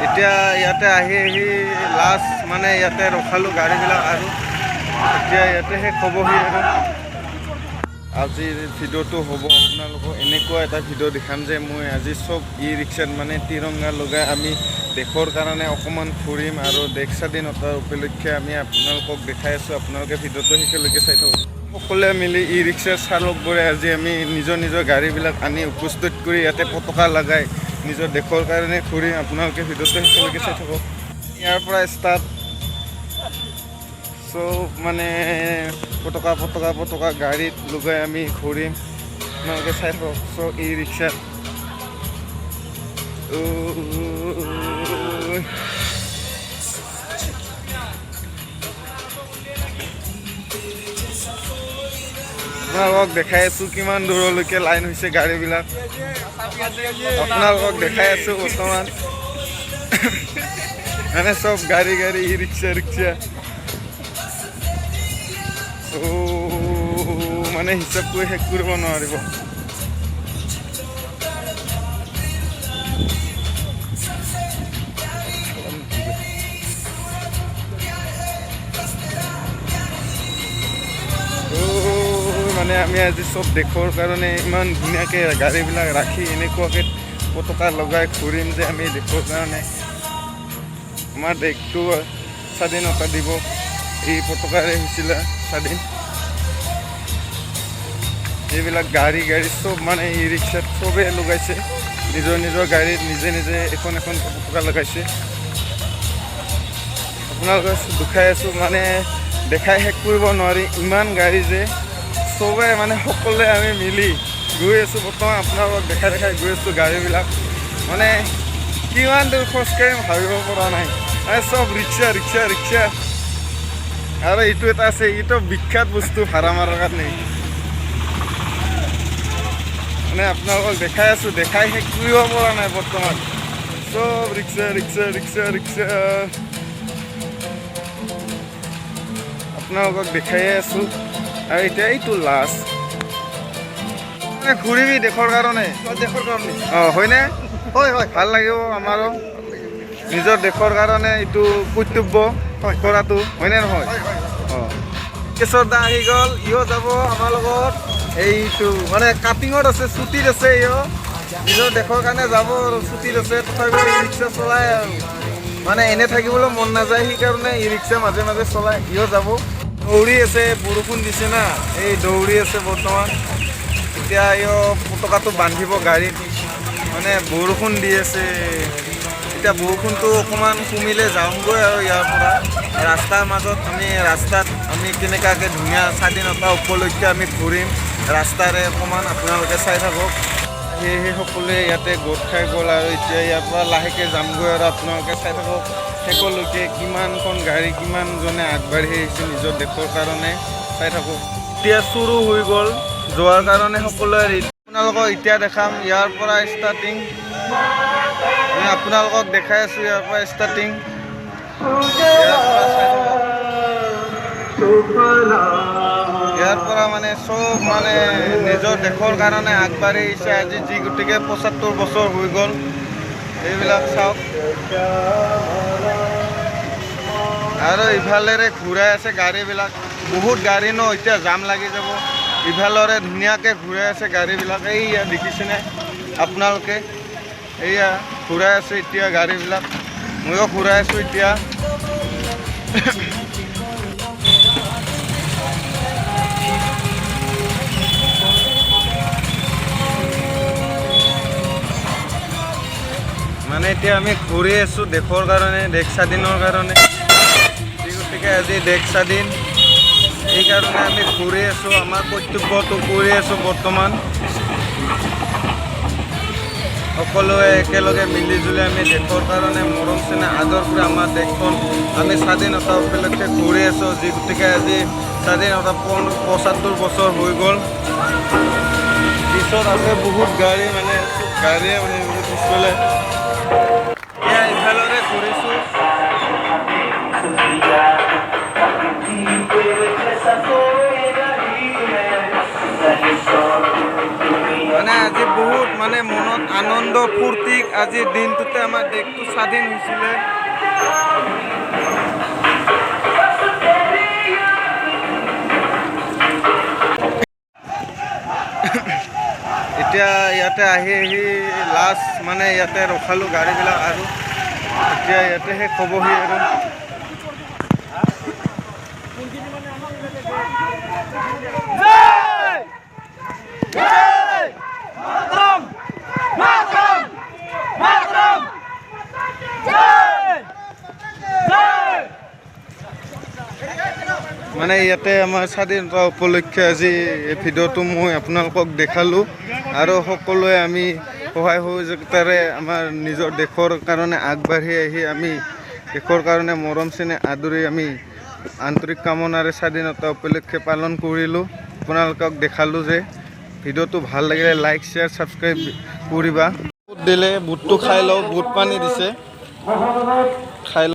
এতিয়া ইয়াতে আহি লাষ্ট মানে ইয়াতে ৰখালোঁ গাড়ীবিলাক আৰু এতিয়া ইয়াতে শেষ হ'বহি আৰু আজিৰ ভিডিঅ'টো হ'ব আপোনালোকক এনেকুৱা এটা ভিডিঅ' দেখাম যে মই আজি চব ই ৰিক্সাত মানে তিৰংগা লগাই আমি দেশৰ কাৰণে অকণমান ফুৰিম আৰু দেশ স্বাধীনতাৰ উপলক্ষে আমি আপোনালোকক দেখাই আছোঁ। আপোনালোকে ভিডিঅ'টো শেষলৈকে চাই থাকক। সকলোৱে মিলি ই ৰিক্সাৰ চালকবোৰে আজি আমি নিজৰ গাড়ীবিলাক আনি উপস্থিত কৰি ইয়াতে পতাকা লগাই নিজৰ দেশৰ কাৰণে ফুৰিম। আপোনালোকে ভিডিঅ'টো শেষলৈকে চাই থাকক। ইয়াৰ পৰা ষ্টাৰ্ট চব মানে পতাকা গাড়ীত লগাই আমি ঘূৰিম। আপোনালোকে চাই থাকক চব ই ৰিক্সাত। আপোনালোকক দেখাই আছোঁ কিমান দূৰলৈকে লাইন হৈছে গাড়ীবিলাক। আপোনালোকক দেখাই আছোঁ বৰ্তমান মানে চব গাড়ী ই ৰিক্সা মানে হিচাপ কৰি শেষ কৰিব নোৱাৰিব। মানে আমি আজি চব দেশৰ কাৰণে ইমান ধুনীয়াকৈ গাড়ীবিলাক ৰাখি এনেকুৱাকৈ পতাকা লগাই ঘূৰিম যে আমি দেশৰ কাৰণে আমাৰ দেশটো স্বাধীনতা দিব এই পতাকাৰে হৈছিলে স্বাধীন। এইবিলাক গাড়ী চব মানে ই ৰিক্সাত চবেই লগাইছে নিজৰ গাড়ীত নিজে এখন পতাকা লগাইছে। আপোনালোকে দেখাই আছোঁ মানে দেখাই শেষ কৰিব নোৱাৰি ইমান গাড়ী যে চবে মানে সকলোৱে আমি মিলি গৈ আছোঁ। বৰ্তমান আপোনালোকক দেখাই গৈ আছোঁ গাড়ীবিলাক মানে কিমান দূৰ খোজকাঢ়িম ভাবিব পৰা নাই। মানে চব ৰিক্সা আৰু এইটো এটা আছে এইটো বিখ্যাত বস্তু ভাড়া মাৰাৰ কাৰণে মানে আপোনালোকক দেখাই আছোঁ দেখাই শেষ কৰিব পৰা নাই। বৰ্তমান চব ৰিক্সা আপোনালোকক দেখাই আছোঁ আৰু এতিয়া এইটো লাষ্ট মানে ঘূৰিবি দেশৰ কাৰণে অঁ হয়নে? হয় ভাল লাগিব আমাৰো নিজৰ দেশৰ কাৰণে এইটো কৰ্তব্য কৰাটো হয়নে নহয়? অঁ কেশৰ দা আহি গ'ল, ইও যাব আমাৰ লগত। এইটো মানে কাটিঙত আছে ছুটিত আছে ইও নিজৰ দেশৰ কাৰণে যাব আৰু ছুটিত আছে। তথাপিও ই ৰিক্সা চলাই আৰু মানে এনে থাকিবলৈ মন নাযায় সেইকাৰণে ই ৰিক্সা মাজে চলাই ইও যাব। দৌৰি আছে বৰষুণ দিছে না এই দৌৰি আছে বৰ্তমান। এতিয়া ইও পতাকাটো বান্ধিব গাড়ীত মানে বৰষুণ দি আছে। এতিয়া বৰষুণটো অকণমান কমিলে যাওঁগৈ আৰু ইয়াৰ পৰা ৰাস্তাৰ মাজত ৰাস্তাত আমি কেনেকুৱাকৈ ধুনীয়া স্বাধীনতা উপলক্ষে আমি ঘূৰিম ৰাস্তাৰে অকণমান আপোনালোকে চাই থাকক। সেয়েহে সকলোৱে ইয়াতে গোট খাই গ'ল আৰু এতিয়া ইয়াৰ পৰা লাহেকৈ যামগৈ আৰু আপোনালোকে চাই থাকক শেষলৈকে কিমানখন গাড়ী কিমানজনে আগবাঢ়ি আহিছে নিজৰ দেশৰ কাৰণে চাই থাকক। এতিয়া চুৰু হৈ গ'ল যোৱাৰ কাৰণে সকলোৱে আপোনালোকক এতিয়া দেখাম ইয়াৰ পৰা ষ্টাৰ্টিং আমি আপোনালোকক দেখাই আছোঁ ইয়াৰ পৰা ষ্টাৰ্টিং ইয়াৰ পৰা মানে চব মানে নিজৰ দেশৰ কাৰণে আগবাঢ়ি আহিছে আজি যি গতিকে ৭৫ বছৰ হৈ গ'ল। এইবিলাক চাওক আৰু ইফালেৰে ঘূৰাই আছে গাড়ীবিলাক বহুত গাড়ী ন এতিয়া জাম লাগি যাব। ইফালৰে ধুনীয়াকৈ ঘূৰাই আছে গাড়ীবিলাক এইয়া দেখিছেনে আপোনালোকে এইয়া ঘূৰাই আছে এতিয়া গাড়ীবিলাক ময়ো ঘূৰাই আছোঁ এতিয়া। মানে এতিয়া আমি ঘূৰি আছোঁ দেশৰ কাৰণে দেশ স্বাধীনৰ কাৰণে গতিকে আজি দেশ স্বাধীন সেইকাৰণে আমি ঘূৰি আছোঁ আমাৰ কৰ্তব্যটো কৰি আছোঁ। বৰ্তমান সকলোৱে একেলগে মিলিজুলি আমি দেশৰ কাৰণে মৰম চেনেহ আদৰ কৰি আমাৰ দেশখন আমি স্বাধীনতা উপলক্ষে ঘূৰি আছোঁ যি গতিকে আজি স্বাধীনতা ৭৫ বছৰ হৈ গ'ল। পিছত আছে বহুত গাড়ী মানে গাড়ীয়ে মানে পিছফালে এয়া ইফালৰে ঘূৰিছোঁ। মানে আজি বহুত মানে মনত আনন্দ ফূৰ্তি আজিৰ দিনটোতে আমাৰ দেশটো স্বাধীন হৈছিলে। এতিয়া ইয়াতে আহি লাষ্ট মানে ইয়াতে ৰখালোঁ গাড়ীবিলাক আৰু এতিয়া ইয়াতে শেষ হ'বহি আৰু মানে ইয়াতে আমাৰ স্বাধীনতা উপলক্ষে আজি এই ভিডিঅ'টো মই আপোনালোকক দেখালোঁ আৰু সকলোৱে আমি সহায় সহযোগিতাৰে আমাৰ নিজৰ দেশৰ কাৰণে আগবাঢ়ি আহি আমি দেশৰ কাৰণে মৰম চেনেহ আদৰি আমি আন্তৰিক কামনাৰে স্বাধীনতা উপলক্ষে পালন কৰিলোঁ। আপোনালোকক দেখালোঁ যে ভিডিঅ'টো ভাল লাগিলে লাইক শ্বেয়াৰ ছাবস্ক্ৰাইব কৰিবা। বুট দিলে বুটটো খাই লওঁ, বুট পানী দিছে খাই